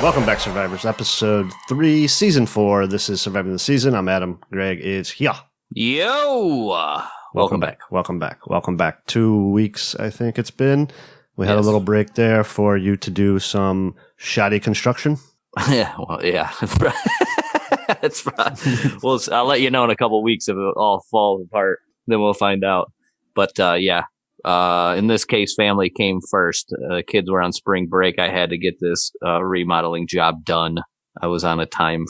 Welcome back, Survivors. Episode 3, Season 4. This is Surviving the Season. I'm Adam. Greg is here. Yo! Welcome back. Welcome back. 2 weeks, I think it's been. We had a little break there for you to do some shoddy construction. Yeah, well, yeah. That's right. Well, I'll let you know in a couple of weeks if it all falls apart. Then we'll find out. But in this case, family came first. Kids were on spring break. I had to get this remodeling job done. I was on a time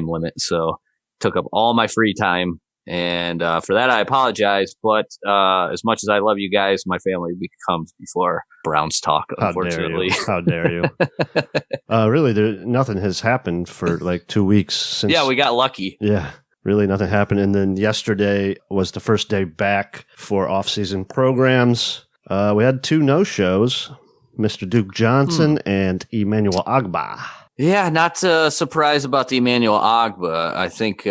limit, so took up all my free time. And for that, I apologize. But as much as I love you guys, my family comes before Browns talk, unfortunately. How dare you? Really, nothing has happened for like 2 weeks since. Yeah, we got lucky. Yeah, really nothing happened. And then yesterday was the first day back for off-season programs. We had 2 no-shows, Mr. Duke Johnson and Emmanuel Agba. Yeah, not surprised about the Emmanuel Agba. I think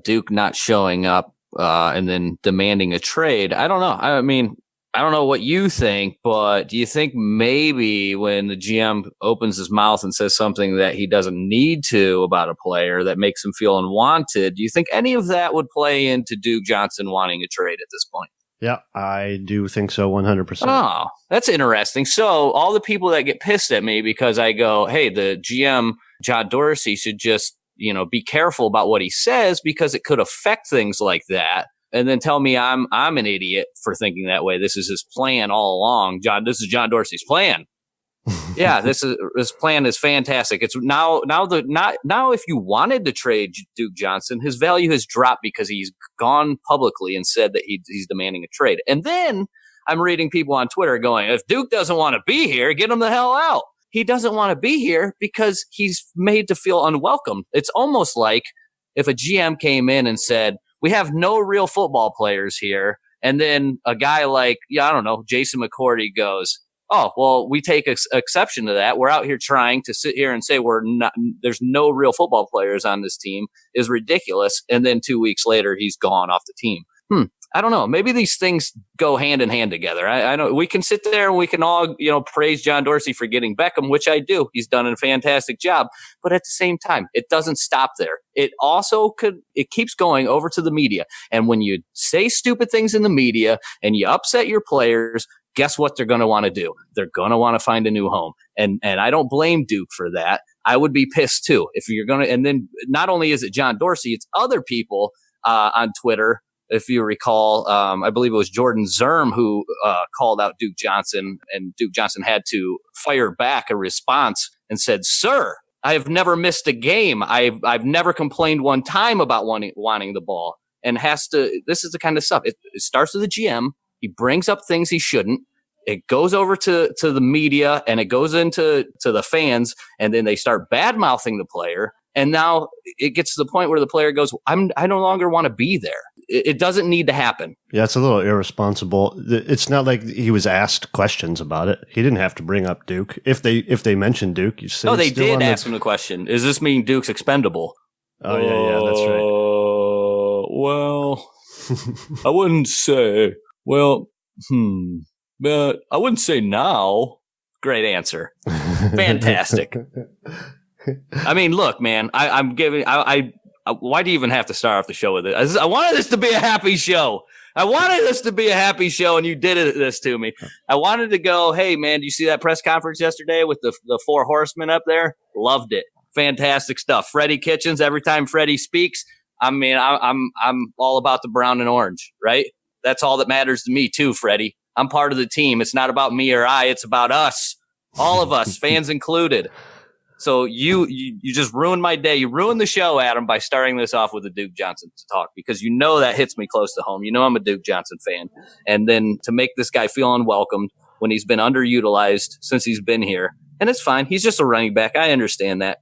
Duke not showing up and then demanding a trade. I don't know. I mean, I don't know what you think, but do you think maybe when the GM opens his mouth and says something that he doesn't need to about a player that makes him feel unwanted, do you think any of that would play into Duke Johnson wanting a trade at this point? Yeah, I do think so 100%. Oh, that's interesting. So all the people that get pissed at me because I go, hey, the GM, John Dorsey, should just, be careful about what he says because it could affect things like that. And then tell me I'm an idiot for thinking that way. This is his plan all along. This is John Dorsey's plan. Yeah, this plan is fantastic. It's now if you wanted to trade Duke Johnson, his value has dropped because he's gone publicly and said that he's demanding a trade. And then I'm reading people on Twitter going, if Duke doesn't want to be here, get him the hell out. He doesn't want to be here because he's made to feel unwelcome. It's almost like if a GM came in and said, we have no real football players here. And then a guy like, Jason McCourty goes, oh, well, we take exception to that. We're out here trying to sit here and say there's no real football players on this team is ridiculous. And then 2 weeks later, he's gone off the team. I don't know. Maybe these things go hand in hand together. I know we can sit there and we can all, praise John Dorsey for getting Beckham, which I do. He's done a fantastic job. But at the same time, it doesn't stop there. It also it keeps going over to the media. And when you say stupid things in the media and you upset your players, guess what they're going to want to do? They're going to want to find a new home. And I don't blame Duke for that. I would be pissed too. If you're going to, and then not only is it John Dorsey, it's other people on Twitter. If you recall, I believe it was Jordan Zerm who called out Duke Johnson, and Duke Johnson had to fire back a response and said, sir, I have never missed a game. I've never complained one time about wanting the ball. And this is the kind of stuff. It starts with the GM. He brings up things he shouldn't. It goes over to the media and it goes into the fans, and then they start bad-mouthing the player. And now it gets to the point where the player goes, I no longer want to be there. It doesn't need to happen. Yeah, it's a little irresponsible. It's not like he was asked questions about it. He didn't have to bring up Duke. If they mentioned Duke, you say no. They did ask him the question. Does this mean Duke's expendable? Oh yeah, that's right. Well, I wouldn't say. Well, but I wouldn't say now. Great answer. Fantastic. I mean, look, man. I'm giving. Why do you even have to start off the show with it? I wanted this to be a happy show. And you did this to me. I wanted to go, hey, man, do you see that press conference yesterday with the 4 horsemen up there? Loved it. Fantastic stuff. Freddie Kitchens, every time Freddie speaks, I mean, I'm all about the brown and orange, right? That's all that matters to me, too, Freddie. I'm part of the team. It's not about me or I. It's about us. All of us, fans included. So you just ruined my day. You ruined the show, Adam, by starting this off with the Duke Johnson talk, because that hits me close to home. I'm a Duke Johnson fan. And then to make this guy feel unwelcomed when he's been underutilized since he's been here. And it's fine. He's just a running back. I understand that.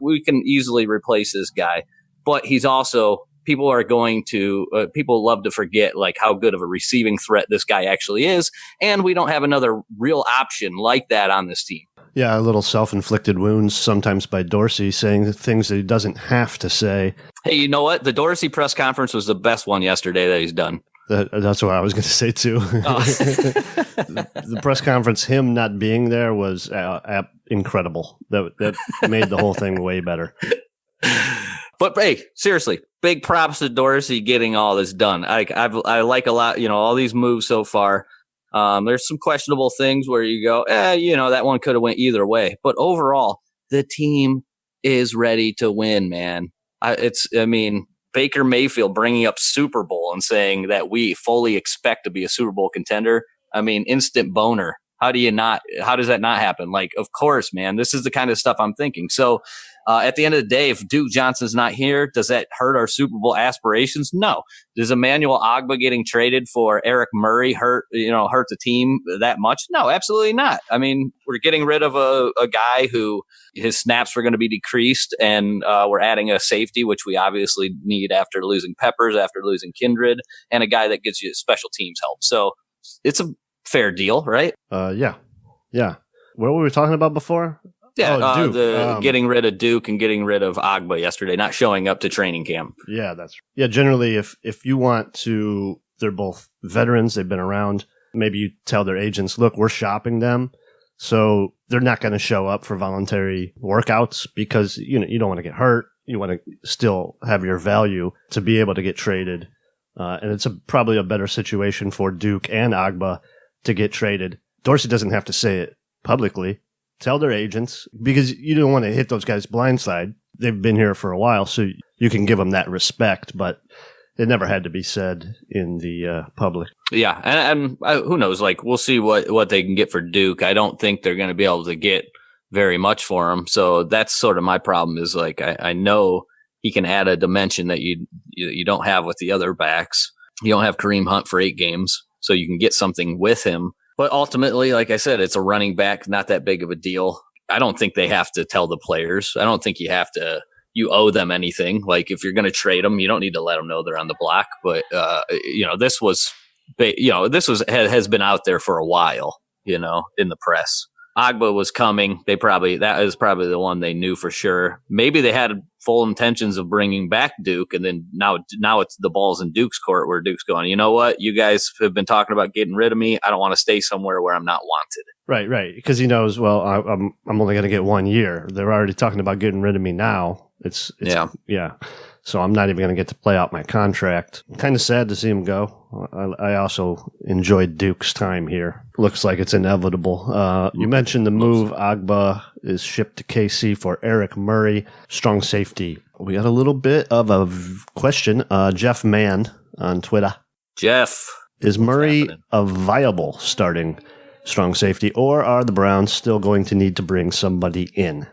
We can easily replace this guy. But he's also, people love to forget how good of a receiving threat this guy actually is. And we don't have another real option like that on this team. Yeah, a little self-inflicted wounds sometimes by Dorsey saying things that he doesn't have to say. Hey, you know what? The Dorsey press conference was the best one yesterday that he's done. That's what I was going to say too. Oh. The press conference, him not being there was incredible. That made the whole thing way better. But hey, seriously, big props to Dorsey getting all this done. I like a lot, all these moves so far. There's some questionable things where you go, that one could have went either way. But overall, the team is ready to win, man. Baker Mayfield bringing up Super Bowl and saying that we fully expect to be a Super Bowl contender. Instant boner. How does that not happen? Like, of course, man, this is the kind of stuff I'm thinking. So at the end of the day, if Duke Johnson's not here, does that hurt our Super Bowl aspirations? No. Does Emmanuel Ogbah getting traded for Eric Murray hurt the team that much? No, absolutely not. We're getting rid of a guy who his snaps were going to be decreased, and we're adding a safety, which we obviously need after losing Peppers, after losing Kindred, and a guy that gives you special teams help. So it's a fair deal, right? Yeah. What were we talking about before? Yeah, Duke. Getting rid of Duke and getting rid of Ogbah yesterday, not showing up to training camp. Yeah, generally, if you want to, they're both veterans, they've been around, maybe you tell their agents, look, we're shopping them, so they're not going to show up for voluntary workouts because, you don't want to get hurt. You want to still have your value to be able to get traded. And it's probably a better situation for Duke and Ogbah to get traded. Dorsey doesn't have to say it publicly. Tell their agents, because you don't want to hit those guys blindside. They've been here for a while, so you can give them that respect, but it never had to be said in the public. Yeah, and who knows? Like, we'll see what they can get for Duke. I don't think they're going to be able to get very much for him, so that's sort of my problem is, like, I know he can add a dimension that you don't have with the other backs. You don't have Kareem Hunt for 8 games, so you can get something with him. But ultimately, like I said, it's a running back, not that big of a deal. I don't think they have to tell the players. I don't think you owe them anything. Like, if you're going to trade them, you don't need to let them know they're on the block. But, this has been out there for a while, in the press. Ogbah was coming. That is probably the one they knew for sure. Maybe they had full intentions of bringing back Duke, and then now it's the ball's in Duke's court where Duke's going, you know what? You guys have been talking about getting rid of me. I don't want to stay somewhere where I'm not wanted. Right. Because he knows, well, I'm only going to get 1 year. They're already talking about getting rid of me now. It's yeah. So I'm not even going to get to play out my contract. Kind of sad to see him go. I also enjoyed Duke's time here. Looks like it's inevitable. You mentioned the move. Ogbah is shipped to KC for Eric Murray, strong safety. We got a little bit of a question. Jeff Mann on Twitter. Jeff. Is Murray a viable starting strong safety, or are the Browns still going to need to bring somebody in?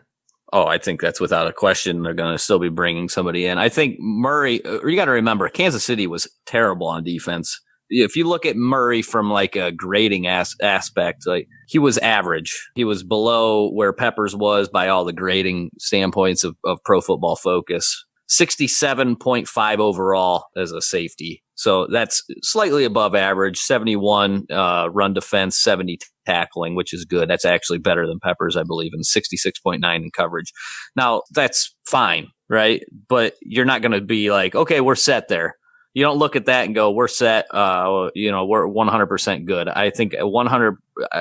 Oh, I think that's without a question. They're going to still be bringing somebody in. I think Murray, you got to remember, Kansas City was terrible on defense. If you look at Murray from like a grading aspect, like, he was average. He was below where Peppers was by all the grading standpoints of Pro Football Focus. 67.5 overall as a safety. So that's slightly above average. 71 run defense, 70 tackling, which is good. That's actually better than Peppers, I believe, and 66.9 in coverage. Now, that's fine, right? But you're not going to be like, okay, we're set there. You don't look at that and go, we're set. We're 100% good. I think 100,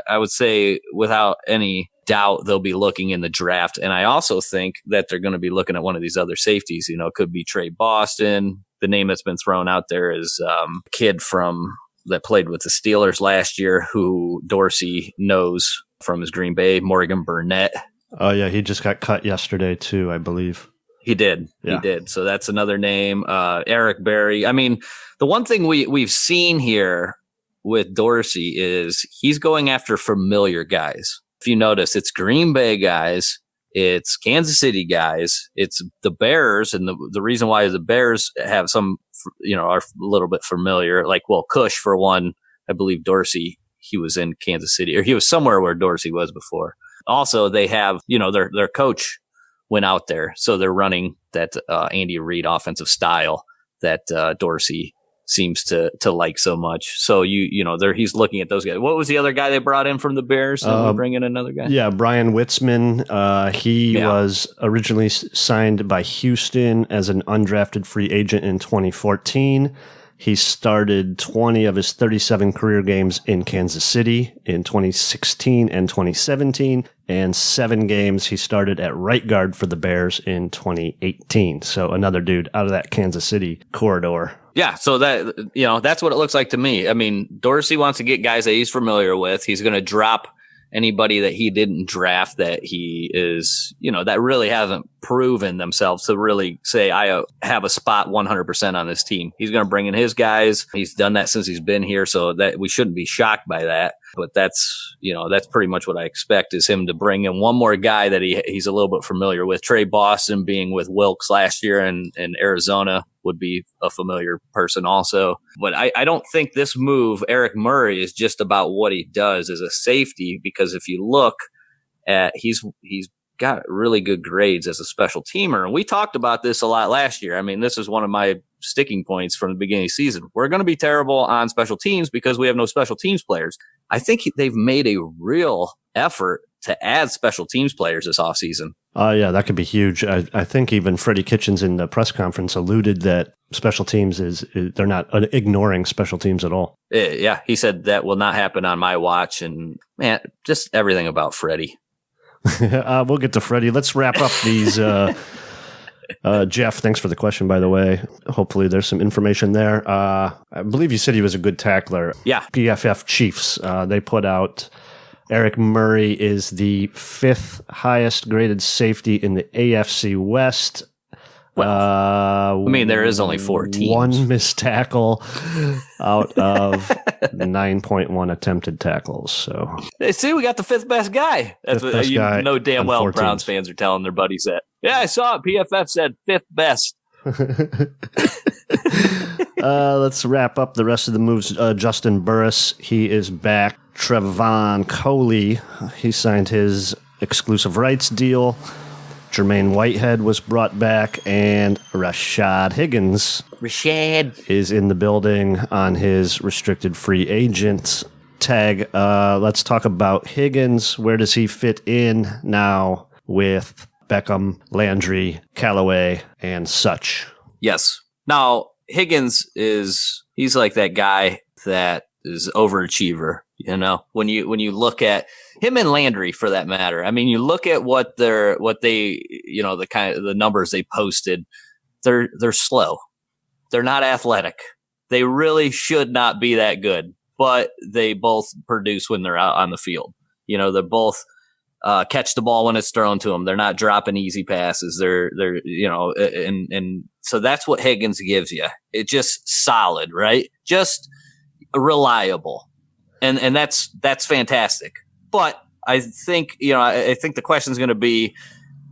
I would say without any doubt, they'll be looking in the draft. And I also think that they're going to be looking at one of these other safeties. It could be Trey Boston. The name that's been thrown out there is a kid that played with the Steelers last year who Dorsey knows from his Green Bay, Morgan Burnett. Oh, yeah. He just got cut yesterday, too, I believe. He did. Yeah. He did. So that's another name. Eric Berry. I mean, the one thing we've seen here with Dorsey is he's going after familiar guys. If you notice, it's Green Bay guys, it's Kansas City guys, it's the Bears. And the reason why the Bears have some, are a little bit familiar. Like, well, Cush, for one, I believe Dorsey, he was in Kansas City, or he was somewhere where Dorsey was before. Also, they have, their coach went out there. So they're running that Andy Reid offensive style that Dorsey seems to like so much. So he's looking at those guys. What was the other guy they brought in from the Bears? And we bring in another guy. Yeah, Brian Witzman. He was originally signed by Houston as an undrafted free agent in 2014. He started 20 of his 37 career games in Kansas City in 2016 and 2017, and 7 games he started at right guard for the Bears in 2018. So another dude out of that Kansas City corridor. Yeah, so that's what it looks like to me. I mean, Dorsey wants to get guys that he's familiar with. He's going to drop anybody that he didn't draft that he is, that really hasn't proven themselves to really say, I have a spot 100% on this team. He's going to bring in his guys. He's done that since he's been here, so that we shouldn't be shocked by that. But that's pretty much what I expect, is him to bring in one more guy that he's a little bit familiar with. Trey Boston being with Wilkes last year in Arizona would be a familiar person also. But I don't think this move, Eric Murray, is just about what he does as a safety, because if you look at, he's got really good grades as a special teamer. And we talked about this a lot last year. I mean, this is one of my sticking points from the beginning of the season. We're going to be terrible on special teams because we have no special teams players. I think they've made a real effort to add special teams players this offseason. Yeah, that could be huge. I think even Freddie Kitchens in the press conference alluded that special teams they're not ignoring special teams at all. Yeah, he said that will not happen on my watch. And man, just everything about Freddie. We'll get to Freddie. Let's wrap up these. Jeff, thanks for the question, by the way. Hopefully there's some information there. I believe you said he was a good tackler. Yeah. PFF Chiefs, they put out Eric Murray is the 5th highest graded safety in the AFC West. Well, there is only 4 teams. 1 missed tackle out of 9.1 attempted tackles. So, see, we got the 5th best guy. That's what you know damn well Browns fans are telling their buddies that. Yeah, I saw it. PFF said 5th best. Let's wrap up the rest of the moves. Justin Burris, he is back. Trevon Coley, he signed his exclusive rights deal. Jermaine Whitehead was brought back, and Rashad Higgins is in the building on his restricted free agent tag. Let's talk about Higgins. Where does he fit in now with Beckham, Landry, Callaway, and such? Yes. Now, Higgins he's like that guy that is overachiever. When you look at him and Landry, for that matter, I mean, you look at what they, the kind of the numbers they posted, they're slow. They're not athletic. They really should not be that good, but they both produce when they're out on the field. They're both, catch the ball when it's thrown to them. They're not dropping easy passes. They're, and so that's what Higgins gives you. It's just solid, right? Just reliable. And that's fantastic. But I think, I think the question is going to be,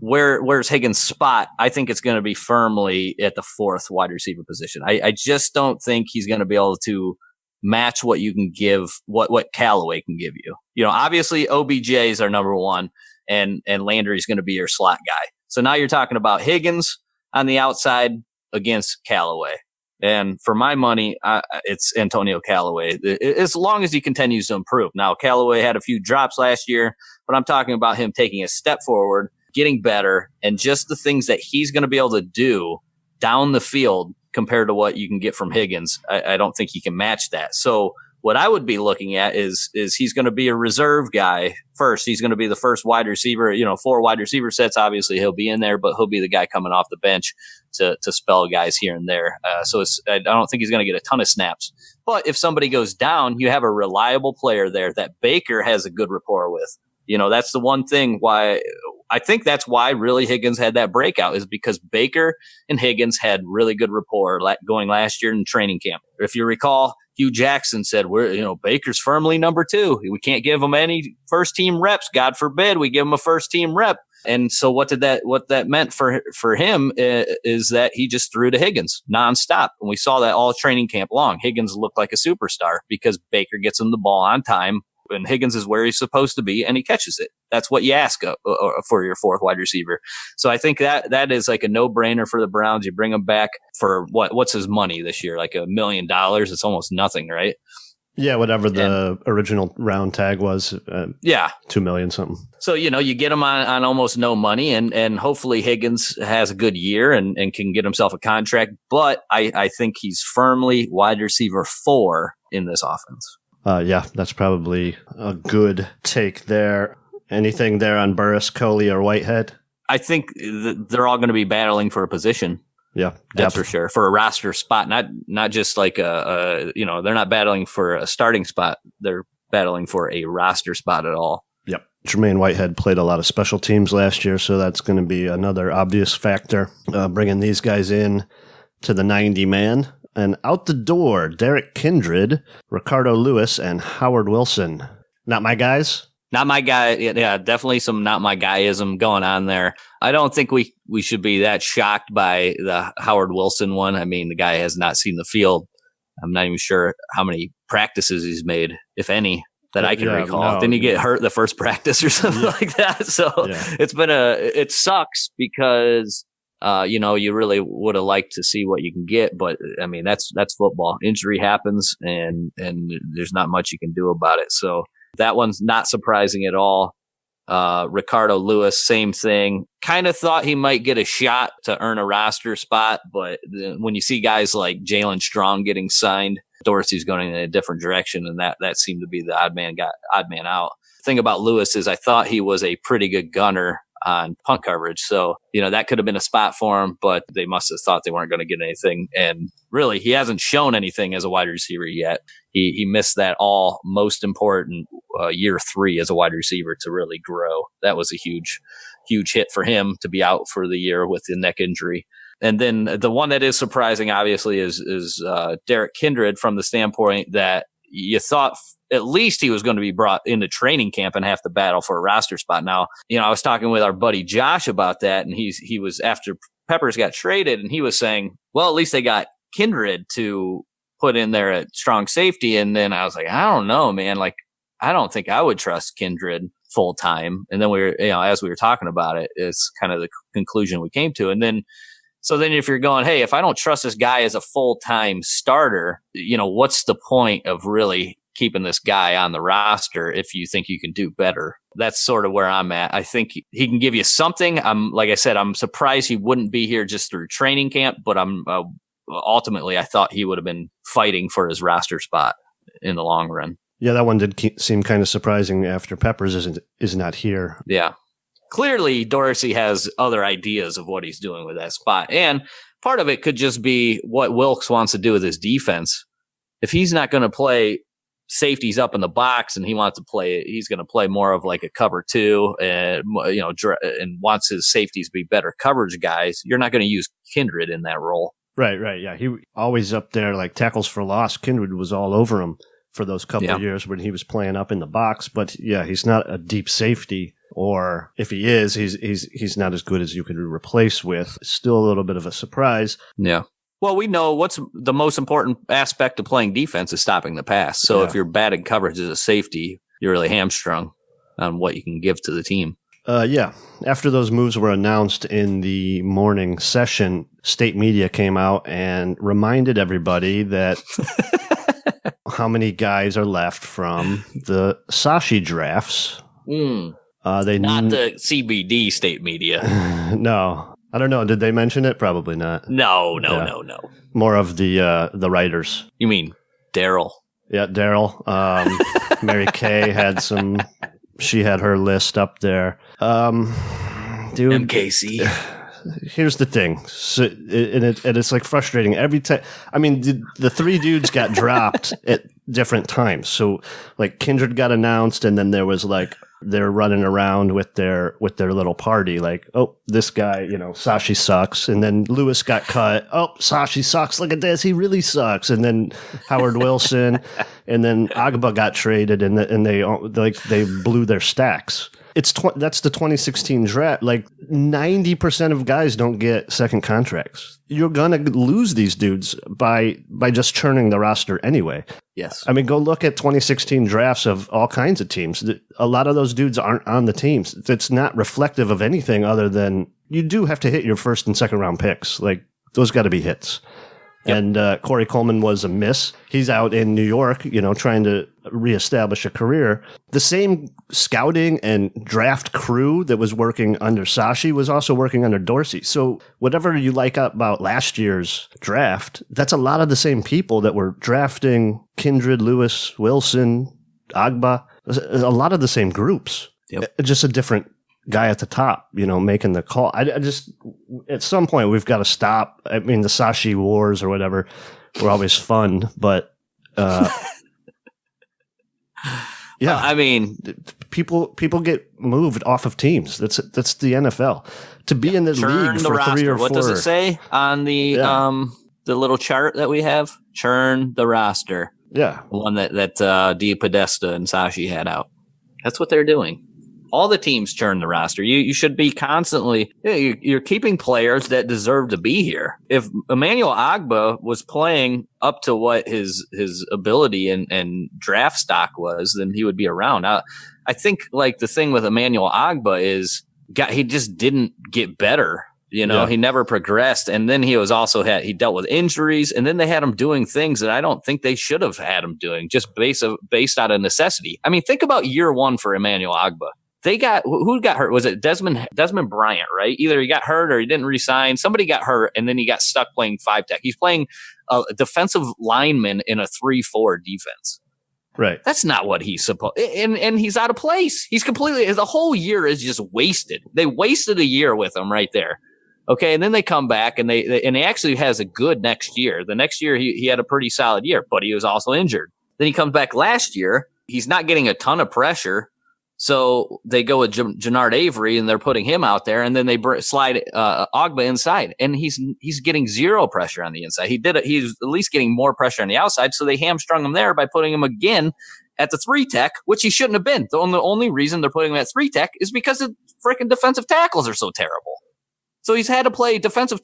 where's Higgins' spot? I think it's going to be firmly at the 4th wide receiver position. I just don't think he's going to be able to match what you can give, what Callaway can give you. Obviously OBJ is our number 1, and Landry's going to be your slot guy. So now you're talking about Higgins on the outside against Callaway. And for my money, it's Antonio Callaway, as long as he continues to improve. Now, Callaway had a few drops last year, but I'm talking about him taking a step forward, getting better, and just the things that he's going to be able to do down the field compared to what you can get from Higgins. I don't think he can match that. So what I would be looking at is he's going to be a reserve guy first. He's going to be the first wide receiver, 4 wide receiver sets. Obviously he'll be in there, but he'll be the guy coming off the bench to spell guys here and there. So I don't think he's going to get a ton of snaps, but if somebody goes down, you have a reliable player there that Baker has a good rapport with. That's the one thing why I think that's why really Higgins had that breakout, is because Baker and Higgins had really good rapport going last year in training camp. If you recall, Hugh Jackson said, Baker's firmly number 2. We can't give him any first team reps. God forbid we give him a first team rep. And so what that meant for him is that he just threw to Higgins nonstop. And we saw that all training camp long. Higgins looked like a superstar because Baker gets him the ball on time, and Higgins is where he's supposed to be, and he catches it. That's what you ask for your 4th wide receiver. So I think that is like a no-brainer for the Browns. You bring him back for what's his money this year? Like $1 million. It's almost nothing, right? Yeah, whatever the original round tag was. Yeah. $2 million something. So, you get him on almost no money, and hopefully Higgins has a good year and can get himself a contract. But I think he's firmly wide receiver 4 in this offense. Yeah, that's probably a good take there. Anything there on Burris, Coley, or Whitehead? I think they're all going to be battling for a position. Yeah, that's for sure. For a roster spot, not just like they're not battling for a starting spot. They're battling for a roster spot at all. Yep. Jermaine Whitehead played a lot of special teams last year, so that's going to be another obvious factor. Bringing these guys in to the 90-man. And out the door, Derek Kindred, Ricardo Lewis, and Howard Wilson. Not my guys? Not my guy. Yeah, definitely some not my guyism going on there. I don't think we should be that shocked by the Howard Wilson one. I mean, the guy has not seen the field. I'm not even sure how many practices he's made, if any, that I can recall. No. Didn't he get hurt the first practice or something like that? So it sucks because, you really would have liked to see what you can get. But I mean, that's football. Injury happens and there's not much you can do about it. So that one's not surprising at all. Ricardo Lewis, same thing. Kind of thought he might get a shot to earn a roster spot, but when you see guys like Jalen Strong getting signed, Dorsey's going in a different direction, and that seemed to be the odd man out. The thing about Lewis is I thought he was a pretty good gunner on punt coverage. So, that could have been a spot for him, but they must have thought they weren't going to get anything. And really, he hasn't shown anything as a wide receiver yet. He missed that most important year 3 as a wide receiver to really grow. That was a huge, huge hit for him to be out for the year with the neck injury. And then the one that is surprising, obviously, is Derek Kindred, from the standpoint that you thought at least he was going to be brought into training camp and have to battle for a roster spot. Now, I was talking with our buddy Josh about that, and he was, after Peppers got traded, and he was saying, well, at least they got Kindred to put in there at strong safety. And then I was like, I don't know, man. Like, I don't think I would trust Kindred full time. And then as we were talking about it, it's kind of the conclusion we came to. And then, so then if you're going, hey, if I don't trust this guy as a full-time starter, what's the point of really keeping this guy on the roster if you think you can do better? That's sort of where I'm at. I think he can give you something. Like I said, I'm surprised he wouldn't be here just through training camp, but ultimately I thought he would have been fighting for his roster spot in the long run. Yeah, that one did seem kind of surprising after Peppers is not here. Yeah. Clearly, Dorsey has other ideas of what he's doing with that spot. And part of it could just be what Wilkes wants to do with his defense. If he's not going to play safeties up in the box and he's going to play more of like a cover 2 and, and wants his safeties to be better coverage guys, you're not going to use Kindred in that role. Right. Yeah. He always up there, like tackles for loss. Kindred was all over him for those couple of years when he was playing up in the box. But yeah, he's not a deep safety. Or if he is, he's not as good as you could replace with. Still a little bit of a surprise. Yeah. Well, we know what's the most important aspect of playing defense is stopping the pass. So if you're bad in coverage as a safety, you're really hamstrung on what you can give to the team. Yeah. After those moves were announced in the morning session, state media came out and reminded everybody that how many guys are left from the Sashi drafts. Not the CBD state media. No. I don't know. Did they mention it? Probably not. No. More of the writers. You mean Daryl? Yeah, Daryl. Mary Kay had she had her list up there. Dude, MKC. Here's the thing. So, and it's like frustrating every time. I mean, the 3 dudes got dropped at different times. So like Kindred got announced, and then there was like, they're running around with their little party, like, oh, this guy, Sashi sucks. And then Lewis got cut. Oh, Sashi sucks. Look at this. He really sucks. And then Howard Wilson, and then Agba got traded, and they blew their stacks. That's the 2016 draft. Like 90% of guys don't get second contracts. You're gonna lose these dudes by just churning the roster anyway. Yes. I mean, go look at 2016 drafts of all kinds of teams. A lot of those dudes aren't on the teams. It's not reflective of anything other than you do have to hit your first and second round picks. Like those got to be hits. Yep. And Corey Coleman was a miss. He's out in New York, trying to reestablish a career. The same scouting and draft crew that was working under Sashi was also working under Dorsey. So whatever you like about last year's draft, that's a lot of the same people that were drafting Kindred, Lewis, Wilson, Agba, a lot of the same groups. Yep. Just a different guy at the top, making the call. I just, at some point, we've got to stop. I mean, the Sashi wars or whatever were always fun, but yeah, I mean, people get moved off of teams. That's the NFL. To be in the league for roster. 3 or 4. What does it say on the little chart that we have? Churn the roster. Yeah, the one that Di Podesta and Sashi had out. That's what they're doing. All the teams churn the roster. You should be constantly, you're keeping players that deserve to be here. If Emmanuel Agba was playing up to what his ability and draft stock was, then he would be around. I think like the thing with Emmanuel Agba is he just didn't get better. He never progressed. And then he was also he dealt with injuries, and then they had him doing things that I don't think they should have had him doing just based out of necessity. I mean, think about year one for Emmanuel Agba. Who got hurt? Was it Desmond Bryant, right? Either he got hurt or he didn't resign. Somebody got hurt, and then he got stuck playing 5-tech. He's playing a defensive lineman in a 3-4 defense. Right. That's not what he's supposed. And he's out of place. He's completely. The whole year is just wasted. They wasted a year with him right there. Okay, and then they come back and he actually has a good next year. The next year he had a pretty solid year, but he was also injured. Then he comes back last year. He's not getting a ton of pressure. So they go with Jannard Avery, and they're putting him out there, and then they slide Agba inside, and he's getting zero pressure on the inside. He's at least getting more pressure on the outside, so they hamstrung him there by putting him again at the 3-tech, which he shouldn't have been. The only reason they're putting him at 3-tech is because the freaking defensive tackles are so terrible. So he's had to play defensive,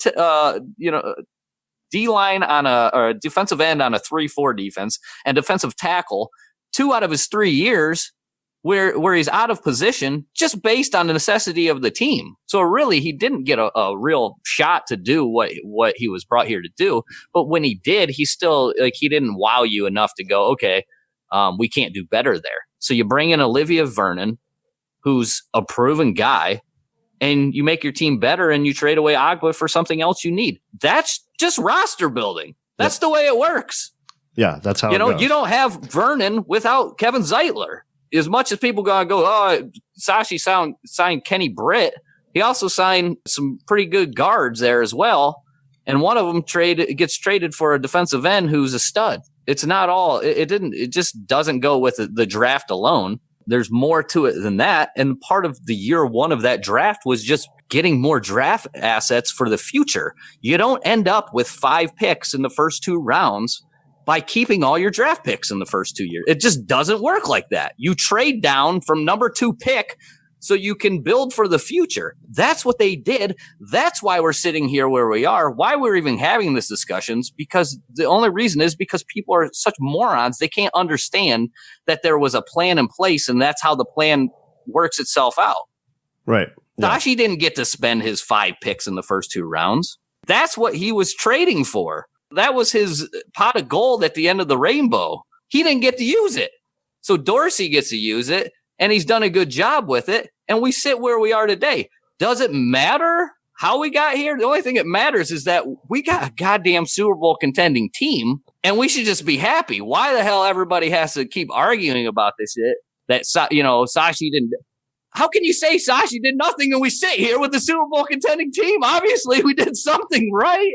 D-line or defensive end on a 3-4 defense, and defensive tackle 2 out of his 3 years. Where he's out of position just based on the necessity of the team. So really, he didn't get a real shot to do what he was brought here to do. But when he did, he still, he didn't wow you enough to go, okay, we can't do better there. So you bring in Olivia Vernon, who's a proven guy, and you make your team better, and you trade away Agba for something else you need. That's just roster building. That's the way it works. Yeah, that's how it goes. You don't have Vernon without Kevin Zeitler. As much as people go, Sashi signed Kenny Britt, he also signed some pretty good guards there as well. And one of them gets traded for a defensive end who's a stud. It's not all. It just doesn't go with the draft alone. There's more to it than that. And part of the year one of that draft was just getting more draft assets for the future. You don't end up with 5 picks in the first 2 rounds by keeping all your draft picks in the first 2 years. It just doesn't work like that. You trade down from number 2 pick so you can build for the future. That's what they did. That's why we're sitting here where we are, why we're even having these discussions, because the only reason is because people are such morons. They can't understand that there was a plan in place, and that's how the plan works itself out. Right. Yeah. Sashi didn't get to spend his 5 picks in the first 2 rounds. That's what he was trading for. That was his pot of gold at the end of the rainbow. He didn't get to use it. So Dorsey gets to use it, and he's done a good job with it. And we sit where we are today. Does it matter how we got here? The only thing that matters is that we got a goddamn Super Bowl contending team, and we should just be happy. Why the hell everybody has to keep arguing about this shit? That, Sashi didn't. How can you say Sashi did nothing and we sit here with the Super Bowl contending team? Obviously, we did something right.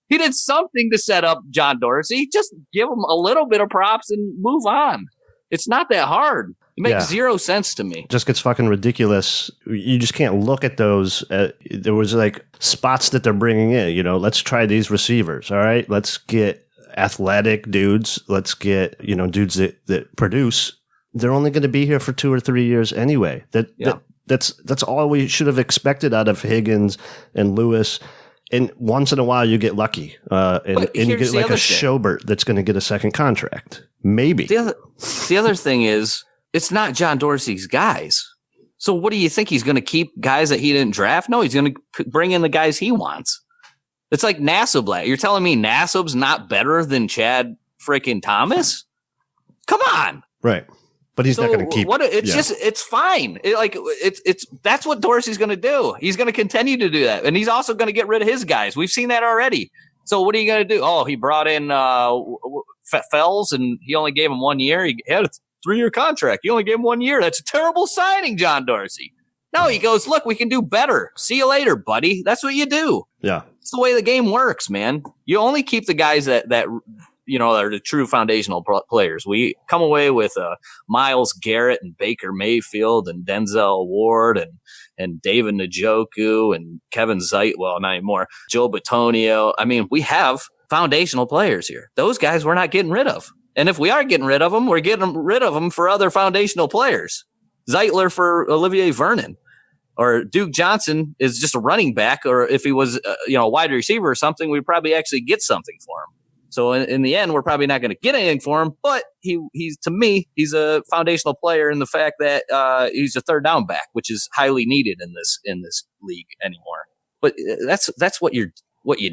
He did something to set up John Dorsey. Just give him a little bit of props and move on. It's not that hard. It makes zero sense to me. Just gets fucking ridiculous. You just can't look at those. There was spots that they're bringing in. Let's try these receivers. All right, let's get athletic dudes. Let's get dudes that produce. They're only going to be here for 2 or 3 years anyway. That's all we should have expected out of Higgins and Lewis. And once in a while, you get lucky, and you get a Schobert that's going to get a second contract. Maybe. The other thing is, it's not John Dorsey's guys. So what do you think? He's going to keep guys that he didn't draft? No, he's going to bring in the guys he wants. It's like Nassoblat. You're telling me Nassob's not better than Chad freaking Thomas? Come on. Right. But he's not going to keep. It's fine. That's what Dorsey's going to do. He's going to continue to do that. And he's also going to get rid of his guys. We've seen that already. So what are you going to do? Oh, he brought in Fells and he only gave him 1 year. He had a 3-year contract. You only gave him 1 year. That's a terrible signing, John Dorsey. No, he goes, look, we can do better. See you later, buddy. That's what you do. Yeah. It's the way the game works, man. You only keep the guys that are the true foundational players. We come away with Myles Garrett and Baker Mayfield and Denzel Ward and David Njoku and Kevin Zeit. Well, not anymore. Joe Bitonio. I mean, we have foundational players here. Those guys we're not getting rid of. And if we are getting rid of them, we're getting rid of them for other foundational players. Zeitler for Olivier Vernon. Or Duke Johnson is just a running back, or if he was a wide receiver or something, we'd probably actually get something for him. So in the end, we're probably not going to get anything for him, but he's to me, he's a foundational player in the fact that he's a third down back, which is highly needed in this league anymore. But that's what you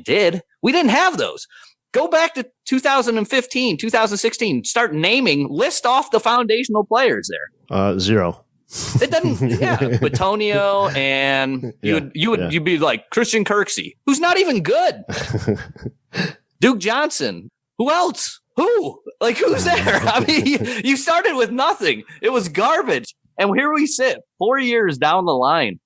did. We didn't have those. Go back to 2015, 2016. Start list off the foundational players there. 0. It doesn't, yeah. Bitonio and you'd be like Christian Kirksey, who's not even good. Duke Johnson. Who else? Who? Like, who's there? I mean, you started with nothing. It was garbage. And here we sit 4 years down the line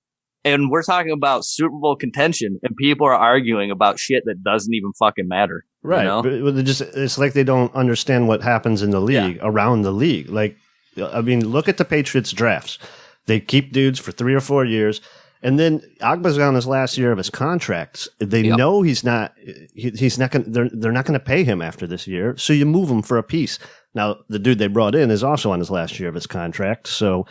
and we're talking about Super Bowl contention and people are arguing about shit that doesn't even fucking matter. Right. You know? But it's like they don't understand what happens in the league, around the league. Like, I mean, look at the Patriots drafts. They keep dudes for 3 or 4 years. And then Agba's on his last year of his contract. They know he's not going they're not going to pay him after this year. So you move him for a piece. Now, the dude they brought in is also on his last year of his contract. So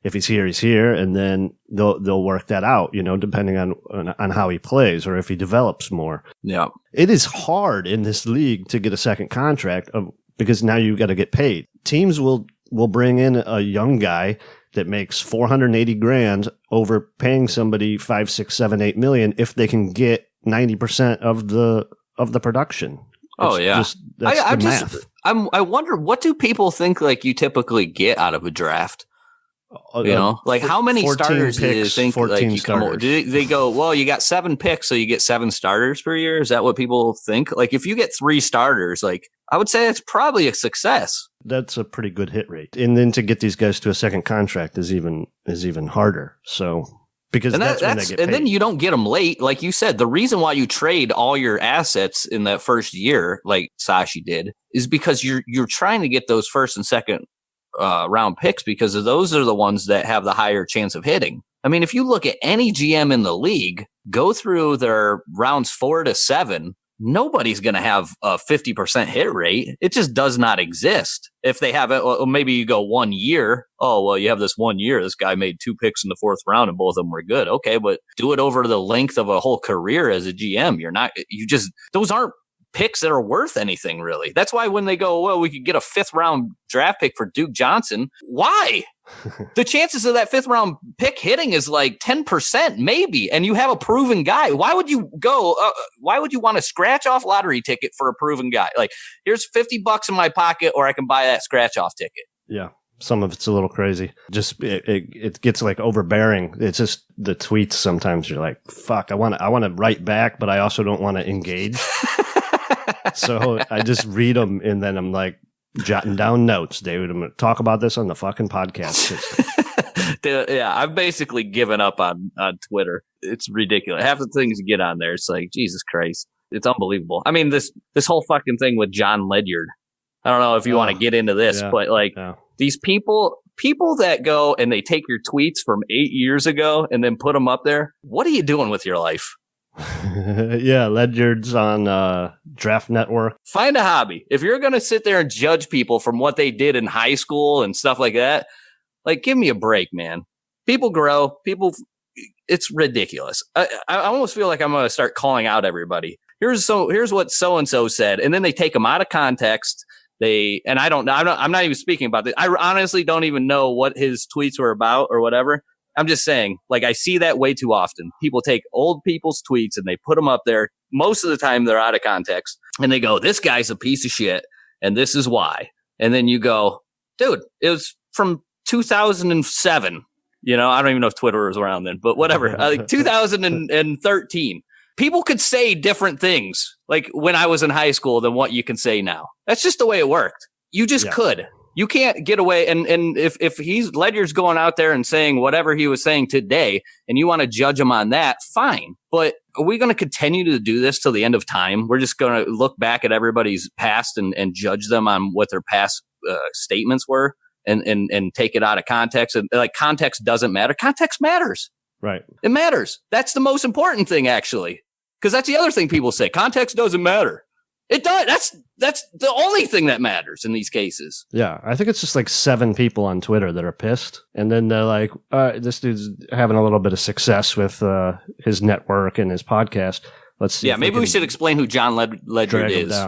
if he's here, he's here. And then they'll work that out, depending on how he plays or if he develops more. Yeah. It is hard in this league to get a second contract because now you got to get paid. Teams will bring in a young guy that makes $480,000 over paying somebody 5, 6, 7, 8 million if they can get 90% of the production. That's the math. I wonder, what do people think like you typically get out of a draft? Like how many starters do you think like you come over? Do they go, well, you got 7 picks, so you get 7 starters per year? Is that what people think? Like if you get 3 starters, like I would say it's probably a success. That's a pretty good hit rate. And then to get these guys to a second contract is even harder. So because that's when they get paid. And then you don't get them late. Like you said, the reason why you trade all your assets in that first year, like Sashi did, is because you're trying to get those first and second round picks because those are the ones that have the higher chance of hitting. I mean, if you look at any GM in the league, go through their rounds 4 to 7, nobody's going to have a 50% hit rate. It just does not exist. If they have it, well, maybe you go 1 year. Oh, well, you have this 1 year. This guy made 2 picks in the 4th round and both of them were good. Okay, but do it over the length of a whole career as a GM. Those aren't picks that are worth anything, really. That's why when they go, well, we could get a 5th round draft pick for Duke Johnson. Why? The chances of that 5th round pick hitting is like 10%, maybe. And you have a proven guy. Why would you why would you want to scratch off lottery ticket for a proven guy? Like, here's $50 in my pocket, or I can buy that scratch off ticket. Yeah. Some of it's a little crazy. Just it gets like overbearing. It's just the tweets. Sometimes you're like, fuck, I want to write back, but I also don't want to engage. So I just read them and then I'm like jotting down notes. David, I'm going to talk about this on the fucking podcast. Yeah, I've basically given up on Twitter. It's ridiculous. Half the things you get on there, it's like, Jesus Christ. It's unbelievable. I mean, this whole fucking thing with John Ledyard. I don't know if you want to get into this, but like these people that go and they take your tweets from 8 years ago and then put them up there. What are you doing with your life? Yeah, Ledyard's on Draft Network. Find a hobby. If you're going to sit there and judge people from what they did in high school and stuff like that, like, give me a break, man. People grow. It's ridiculous. I almost feel like I'm going to start calling out everybody. Here's what so-and-so said. And then they take them out of context. I'm not even speaking about this. I honestly don't even know what his tweets were about or whatever. I'm just saying, like, I see that way too often. People take old people's tweets and they put them up there most of the time they're out of context, and they go, this guy's a piece of shit and this is why. And then you go, dude, it was from 2007. You know, I don't even know if Twitter was around then, but whatever. Like 2013. People could say different things like when I was in high school than what you can say now. That's just the way it worked. You just could. You can't get away. And if Ledyard's going out there and saying whatever he was saying today and you want to judge him on that, fine. But are we going to continue to do this till the end of time? We're just going to look back at everybody's past and judge them on what their past statements were and take it out of context. And like context doesn't matter. Context matters. Right. It matters. That's the most important thing, actually. Because that's the other thing people say. Context doesn't matter. It does. That's the only thing that matters in these cases. Yeah, I think it's just like 7 people on Twitter that are pissed. And then they're like, this dude's having a little bit of success with his network and his podcast. Let's see. Yeah, maybe we should explain who John Ledyard is.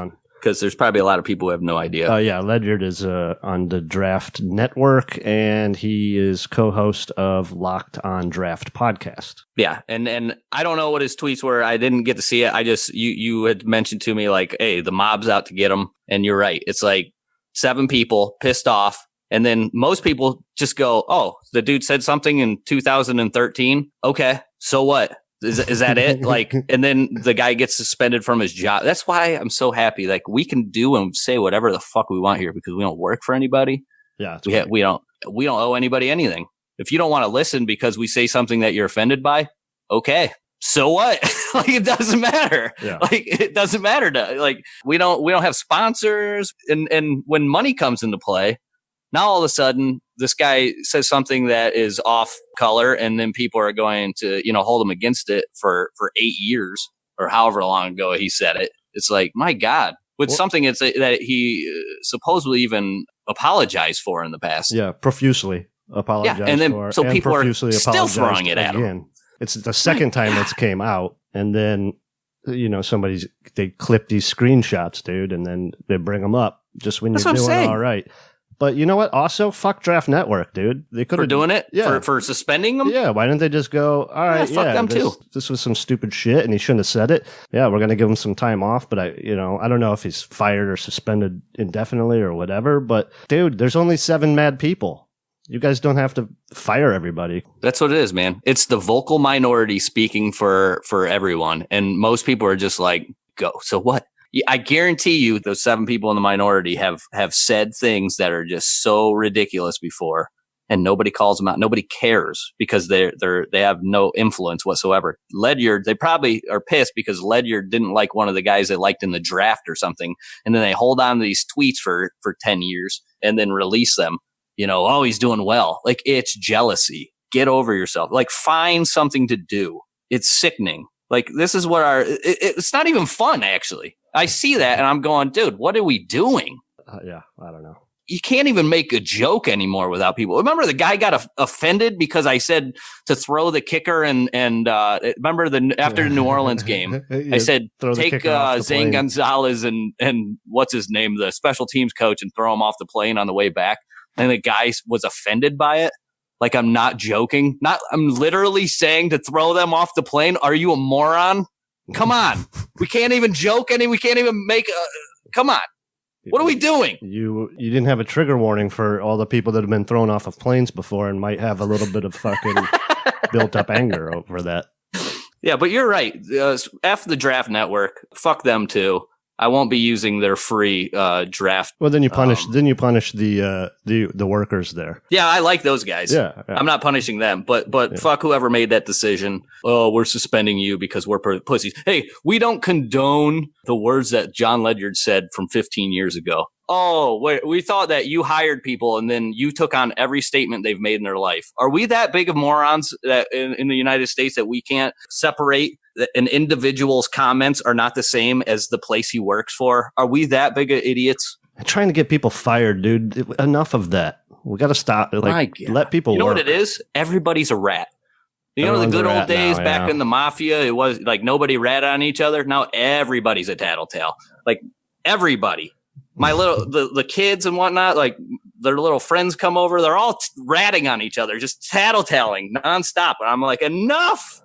Because there's probably a lot of people who have no idea. Yeah, Ledyard is on the Draft Network, and he is co-host of Locked on Draft podcast. Yeah, and I don't know what his tweets were. I didn't get to see it. I just you had mentioned to me like, hey, the mob's out to get him, and you're right. It's like 7 people pissed off, and then most people just go, oh, the dude said something in 2013. Okay, so what? Is that it? Like, and then the guy gets suspended from his job. That's why I'm so happy. Like, we can do and say whatever the fuck we want here because we don't work for anybody. Yeah, we don't owe anybody anything. If you don't want to listen because we say something that you're offended by, okay, so what? Like, it doesn't matter. Yeah. Like, it doesn't matter to like we don't have sponsors, and when money comes into play, now all of a sudden this guy says something that is off color, and then people are going to, hold him against it for 8 years or however long ago he said it. It's like, my God, with something that he supposedly even apologized for in the past. Yeah, profusely apologized for. And then so people are still throwing it at him. It's the second time it's came out, and then they clip these screenshots, dude, and then they bring them up just when you're doing all right. But you know what? Also, fuck Draft Network, dude. They could have doing it. Yeah. For suspending them. Yeah. Why didn't they just go? All right. Yeah. Fuck them too. This was some stupid shit, and he shouldn't have said it. Yeah, we're gonna give him some time off. But I don't know if he's fired or suspended indefinitely or whatever. But dude, there's only 7 mad people. You guys don't have to fire everybody. That's what it is, man. It's the vocal minority speaking for everyone, and most people are just like, go. So what? I guarantee you those 7 people in the minority have said things that are just so ridiculous before, and nobody calls them out. Nobody cares because they have no influence whatsoever. Ledyard, they probably are pissed because Ledyard didn't like one of the guys they liked in the draft or something. And then they hold on to these tweets for 10 years and then release them. Oh, he's doing well. Like, it's jealousy. Get over yourself. Like, find something to do. It's sickening. Like, this is what it's not even fun, actually. I see that and I'm going, dude, what are we doing? Yeah, I don't know. You can't even make a joke anymore without people. Remember the guy got offended because I said to throw the kicker and remember after the New Orleans game, I said, take Zane Gonzalez and what's his name, the special teams coach, and throw him off the plane on the way back. And the guy was offended by it. Like, I'm not joking. I'm literally saying to throw them off the plane. Are you a moron? Come on. We can't even joke we can't even make come on. What are we doing? You didn't have a trigger warning for all the people that have been thrown off of planes before and might have a little bit of fucking built up anger over that. Yeah, but you're right. F the Draft Network. Fuck them too. I won't be using their free draft. Well, then you punish. Then you punish the workers there. Yeah, I like those guys. Yeah. I'm not punishing them, but fuck whoever made that decision. Oh, we're suspending you because we're pussies. Hey, we don't condone the words that John Ledyard said from 15 years ago. Oh, wait, we thought that you hired people and then you took on every statement they've made in their life. Are we that big of morons that in the United States that we can't separate an individual's comments are not the same as the place he works for? Are we that big of idiots? I'm trying to get people fired, dude. Enough of that. We got to stop. Like, let people work. You know what it is? Everybody's a rat. The good old days back in the mafia, it was like nobody ratted on each other. Now everybody's a tattletale. Like, everybody. My the kids and whatnot, like their little friends come over, they're all ratting on each other, just tattletaling nonstop. And I'm like, enough.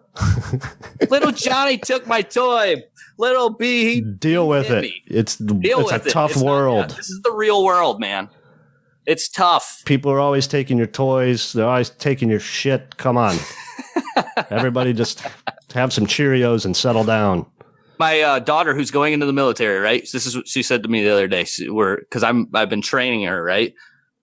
Little Johnny took my toy. Little B, he deal with it. Me. It's a tough world. This is the real world, man. It's tough. People are always taking your toys. They're always taking your shit. Come on. Everybody just have some Cheerios and settle down. My daughter, who's going into the military, right? This is what she said to me the other day. Because I've been training her, right?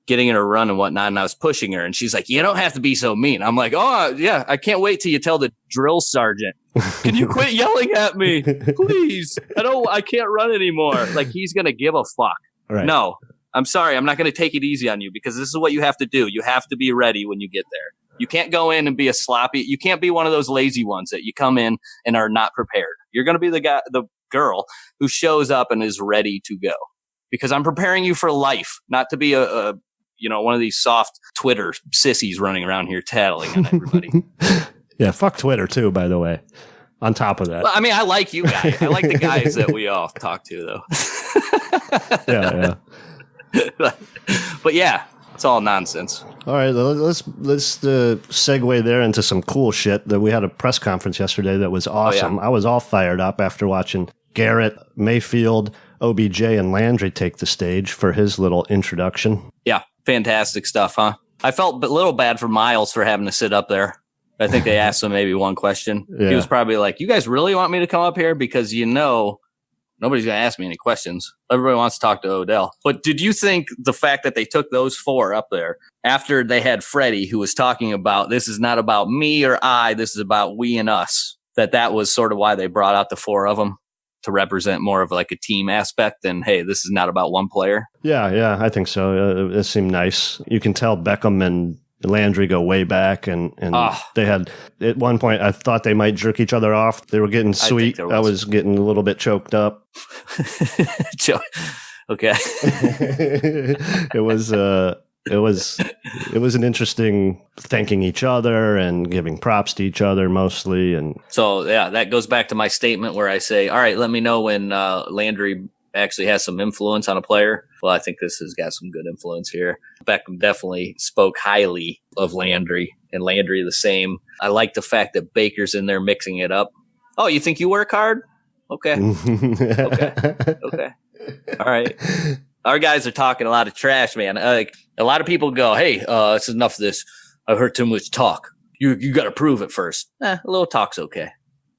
Getting her to run and whatnot, and I was pushing her, and she's like, "You don't have to be so mean." I'm like, "Oh yeah, I can't wait till you tell the drill sergeant. Can you quit yelling at me, please? I can't run anymore." Like, he's gonna give a fuck. Right. No, I'm sorry, I'm not gonna take it easy on you, because this is what you have to do. You have to be ready when you get there. You can't go in and be a sloppy. You can't be one of those lazy ones that you come in and are not prepared. You're gonna be the girl who shows up and is ready to go, because I'm preparing you for life, not to be a one of these soft Twitter sissies running around here tattling on everybody. Yeah, fuck Twitter too, by the way. On top of that. Well, I mean, I like you guys. I like the guys that we all talk to, though. Yeah. But yeah, it's all nonsense. All right, let's segue there into some cool shit. That we had a press conference yesterday that was awesome. Oh, yeah. I was all fired up after watching Garrett, Mayfield, OBJ, and Landry take the stage for his little introduction. Yeah, fantastic stuff, huh? I felt a little bad for Miles for having to sit up there. I think they asked him maybe one question. Yeah. He was probably like, "You guys really want me to come up here? Because nobody's going to ask me any questions. Everybody wants to talk to Odell." But did you think the fact that they took those four up there after they had Freddie, who was talking about, this is not about me or I, this is about we and us, that was sort of why they brought out the four of them? To represent more of like a team aspect than, hey, this is not about one player? Yeah, I think so. It seemed nice. You can tell Beckham and Landry go way back, and they had, at one point, I thought they might jerk each other off. They were getting sweet. I was getting a little bit choked up. Okay. It was an interesting thanking each other and giving props to each other mostly. And so, yeah, that goes back to my statement where I say, all right, let me know when Landry actually has some influence on a player. Well, I think this has got some good influence here. Beckham definitely spoke highly of Landry, and Landry the same. I like the fact that Baker's in there mixing it up. Oh, you think you work hard? Okay. Okay. All right. Our guys are talking a lot of trash, man. Like, a lot of people go, "Hey, this is enough of this. I've heard too much talk. You got to prove it first." A little talk's okay.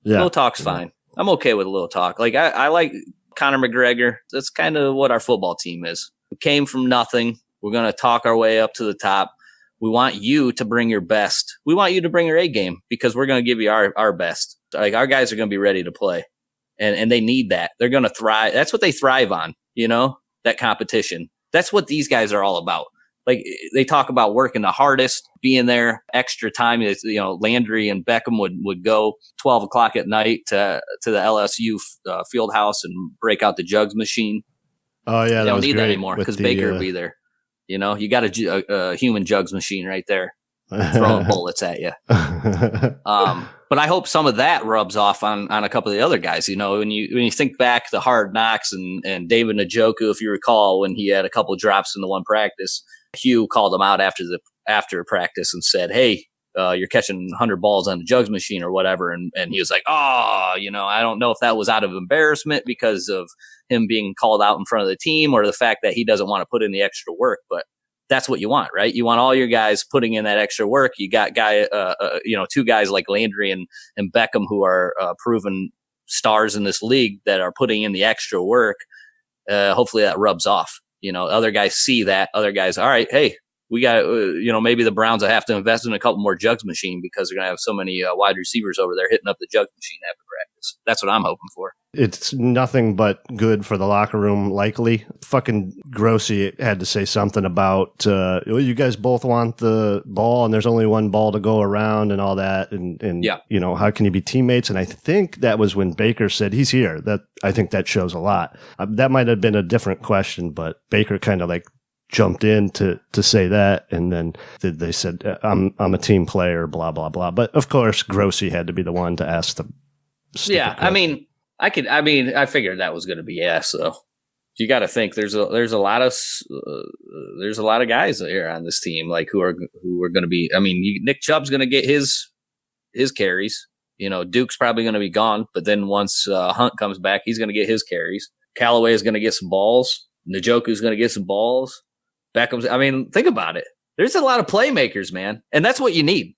Yeah. A little talk's fine. I'm okay with a little talk. Like, I like Conor McGregor. That's kind of what our football team is. We came from nothing. We're going to talk our way up to the top. We want you to bring your best. We want you to bring your A game, because we're going to give you our best. Like, our guys are going to be ready to play, and they need that. They're going to thrive. That's what they thrive on, that competition. That's what these guys are all about. Like, they talk about working the hardest, being there extra time. Landry and Beckham would go 12 o'clock at night to the LSU field house and break out the jugs machine. Oh yeah, they don't need that anymore because Baker will be there. You got a human jugs machine right there, throwing bullets at you. But I hope some of that rubs off on a couple of the other guys. When you think back the Hard Knocks and David Njoku, if you recall, when he had a couple of drops in the one practice, Hugh called him out after practice and said, "Hey, you're catching 100 balls on the jugs machine or whatever." And he was like, I don't know if that was out of embarrassment because of him being called out in front of the team, or the fact that he doesn't want to put in the extra work. But that's what you want, right? You want all your guys putting in that extra work. You got two guys like Landry and Beckham who are proven stars in this league that are putting in the extra work. Hopefully that rubs off. Other guys see that. Other guys, all right, hey, we got, maybe the Browns will have to invest in a couple more jugs machine because they're going to have so many wide receivers over there hitting up the jugs machine after practice. That's what I'm hoping for. It's nothing but good for the locker room, likely. Fucking Grossi had to say something about, you guys both want the ball and there's only one ball to go around and all that. And yeah. How can you be teammates? And I think that was when Baker said he's here. I think that shows a lot. That might have been a different question, but Baker kind of like jumped in to say that, and then they said, I'm a team player, blah, blah, blah. But of course, Grossi had to be the one to ask the yeah, question. I figured that was going to be yes. So you got to think there's a lot of guys here on this team like who are going to be. I mean, Nick Chubb's going to get his carries. Duke's probably going to be gone, but then once Hunt comes back, he's going to get his carries. Callaway is going to get some balls. Njoku's going to get some balls. Beckham's. I mean, think about it. There's a lot of playmakers, man, and that's what you need.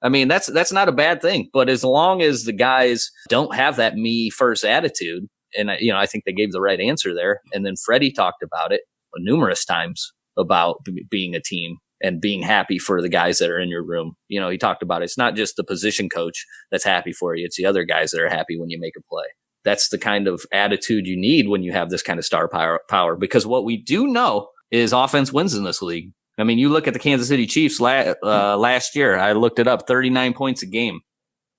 I mean, that's not a bad thing. But as long as the guys don't have that me first attitude, and I think they gave the right answer there. And then Freddie talked about it numerous times about being a team and being happy for the guys that are in your room. He talked about it's not just the position coach that's happy for you. It's the other guys that are happy when you make a play. That's the kind of attitude you need when you have this kind of star power, because what we do know is offense wins in this league. I mean, you look at the Kansas City Chiefs last year. I looked it up, 39 points a game.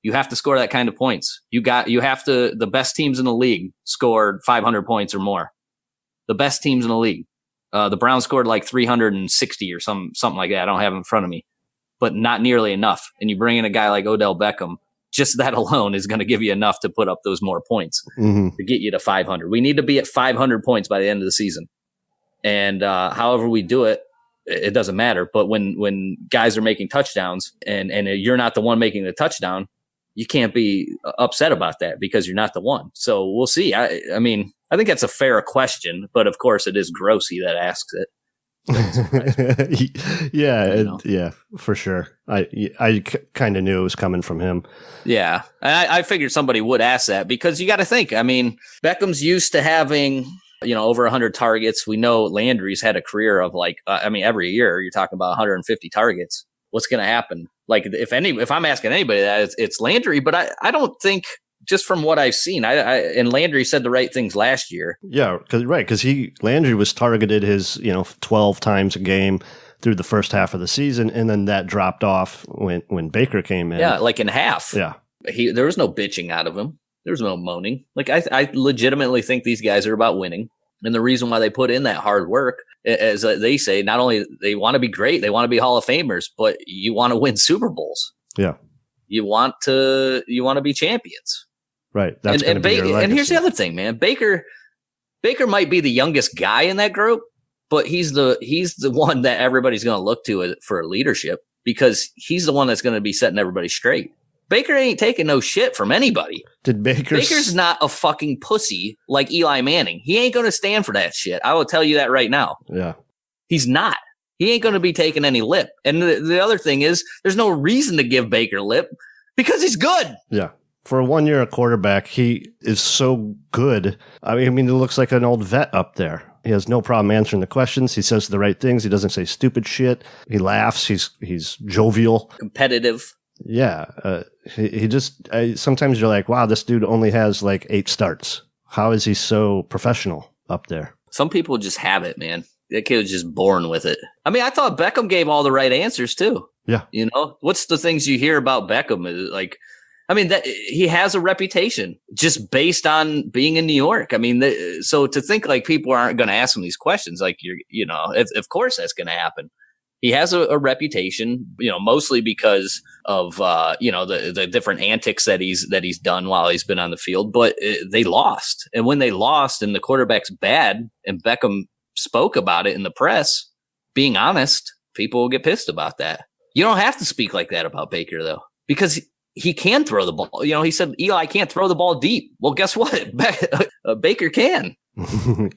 You have to score that kind of points. The best teams in the league scored 500 points or more. The best teams in the league. The Browns scored like 360 or something like that. I don't have it in front of me, but not nearly enough. And you bring in a guy like Odell Beckham, just that alone is going to give you enough to put up those more points to get you to 500. We need to be at 500 points by the end of the season. And however we do it, it doesn't matter. But when guys are making touchdowns and you're not the one making the touchdown, you can't be upset about that because you're not the one. So we'll see. I mean, I think that's a fair question, but of course it is Grossy that asks it. Yeah, for sure. I kind of knew it was coming from him. Yeah, I figured somebody would ask that because you got to think. I mean, Beckham's used to having over 100 targets. We know Landry's had a career of every year you're talking about 150 targets. What's going to happen? Like if I'm asking anybody that, it's Landry, but I don't think. Just from what I've seen, and Landry said the right things last year. Yeah, because Landry was targeted his 12 times a game through the first half of the season, and then that dropped off when Baker came in. Yeah, like in half. Yeah, there was no bitching out of him. There was no moaning. Like I legitimately think these guys are about winning, and the reason why they put in that hard work, as they say, not only they want to be great, they want to be Hall of Famers, but you want to win Super Bowls. Yeah, you want to be champions. Right. That's and here's the other thing, man. Baker might be the youngest guy in that group, but he's the one that everybody's going to look to for leadership because he's the one that's going to be setting everybody straight. Baker ain't taking no shit from anybody. Baker's not a fucking pussy like Eli Manning. He ain't going to stand for that shit. I will tell you that right now. Yeah. He's not. He ain't going to be taking any lip. And the other thing is there's no reason to give Baker lip because he's good. Yeah. For a 1 year quarterback, he is so good. I mean, he looks like an old vet up there. He has no problem answering the questions. He says the right things. He doesn't say stupid shit. He laughs. He's jovial, competitive. Yeah. He just sometimes you're like, wow, this dude only has like 8 starts. How is he so professional up there? Some people just have it, man. That kid was just born with it. I mean, I thought Beckham gave all the right answers too. Yeah. What's the things you hear about Beckham? Like, I mean, that he has a reputation just based on being in New York. I mean, so to think like people aren't going to ask him these questions, like of course that's going to happen. He has a reputation, mostly because of the different antics that he's done while he's been on the field. But they lost, and when they lost, and the quarterback's bad, and Beckham spoke about it in the press, being honest, people will get pissed about that. You don't have to speak like that about Baker though, because he can throw the ball. He said Eli can't throw the ball deep. Well, guess what? Baker can.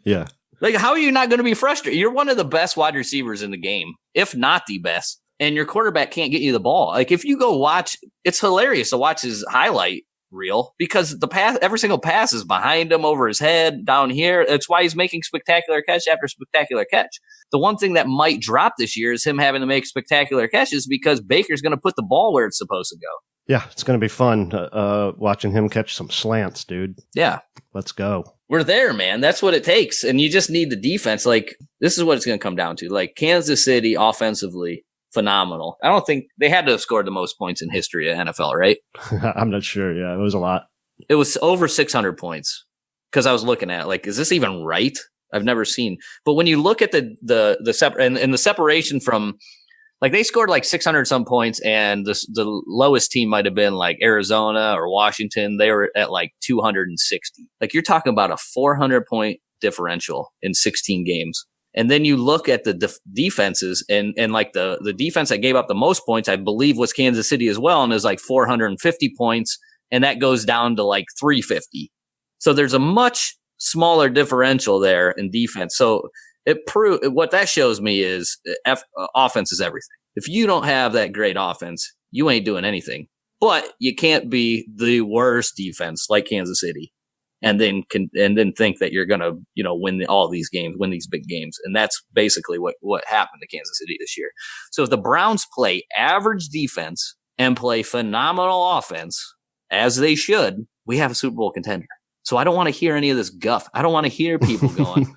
Yeah. Like, how are you not going to be frustrated? You're one of the best wide receivers in the game, if not the best. And your quarterback can't get you the ball. Like, if you go watch, it's hilarious to watch his highlight reel because every single pass is behind him, over his head, down here. That's why he's making spectacular catch after spectacular catch. The one thing that might drop this year is him having to make spectacular catches because Baker's going to put the ball where it's supposed to go. Yeah, it's going to be fun watching him catch some slants, dude. Yeah. Let's go. We're there, man. That's what it takes. And you just need the defense. Like, this is what it's going to come down to. Like, Kansas City offensively, phenomenal. I don't think they had to have scored the most points in history of NFL, right? I'm not sure. Yeah, it was a lot. It was over 600 points because I was looking at it, like, is this even right? I've never seen. But when you look at the separation from, like, they scored like 600 some points, and the lowest team might have been like Arizona or Washington. They were at like 260. Like, you're talking about a 400 point differential in 16 games. And then you look at the defenses and like the defense that gave up the most points, I believe, was Kansas City as well. And it was like 450 points. and that goes down to like 350. So there's a much smaller differential there in defense. So what that shows me is offense is everything. If you don't have that great offense, you ain't doing anything. But you can't be the worst defense like Kansas City and then think that you're going to, win all these games, win these big games. And that's basically what happened to Kansas City this year. So if the Browns play average defense and play phenomenal offense, as they should, we have a Super Bowl contender. So I don't want to hear any of this guff. I don't want to hear people going,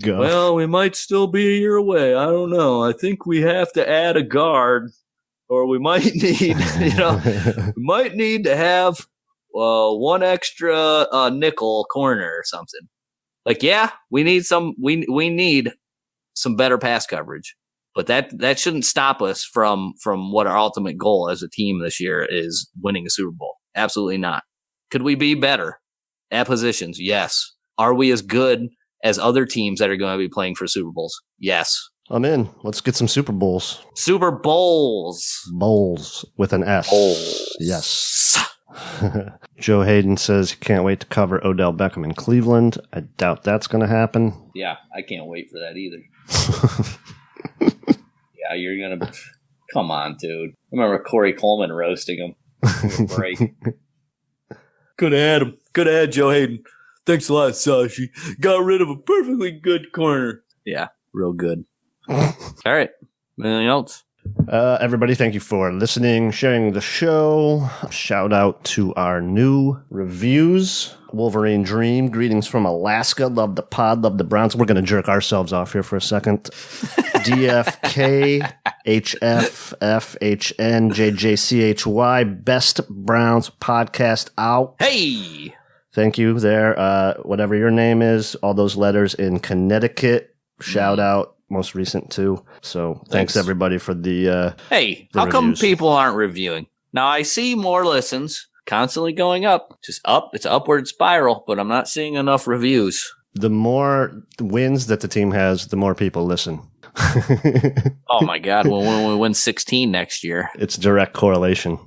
well, we might still be a year away. I don't know. I think we have to add a guard, or we might need, we might need to have one extra nickel corner or something. Like, yeah, we need we need some better pass coverage, but that shouldn't stop us from what our ultimate goal as a team this year is, winning a Super Bowl. Absolutely not. Could we be better at positions? Yes. Are we as good as other teams that are going to be playing for Super Bowls? Yes. I'm in. Let's get some Super Bowls. Super Bowls. Bowls with an S. Bowls. Yes. Joe Hayden says he can't wait to cover Odell Beckham in Cleveland. I doubt that's going to happen. Yeah, I can't wait for that either. Yeah, you're going to... Come on, dude. I remember Corey Coleman roasting him. Break. Could have had him. Could have had Joe Hayden. Thanks a lot, Sashi. Got rid of a perfectly good corner. Yeah, real good. All right. Anything else? Everybody, thank you for listening, sharing the show. Shout out to our new reviews. Wolverine Dream, greetings from Alaska. Love the pod, love the Browns. We're going to jerk ourselves off here for a second. DFK, HF, FHN, JJCHY, Best Browns podcast out. Hey! Thank you there. Whatever your name is, all those letters in Connecticut. Shout out. Most recent too. So thanks everybody for the hey, the how reviews. Come people aren't reviewing? Now I see more listens constantly going up, just up. It's an upward spiral, but I'm not seeing enough reviews. The more wins that the team has, the more people listen. Oh my God. When we win 16 next year, it's direct correlation.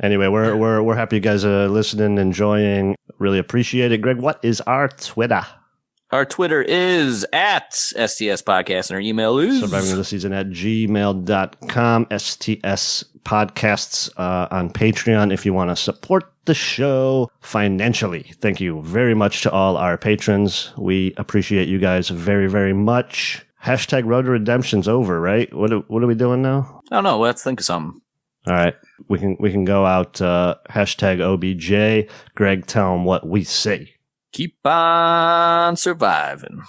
Anyway, we're happy you guys are listening, enjoying, really appreciate it. Greg, what is our Twitter? Our Twitter is at STS Podcast, and our email is Surviving the Season at gmail.com. STS Podcasts on Patreon if you want to support the show financially. Thank you very much to all our patrons. We appreciate you guys very, very much. Hashtag Road to Redemption's over, right? What are we doing now? I don't know. Let's think of something. All right. We can go out hashtag OBJ. Greg, tell them what we say. Keep on surviving.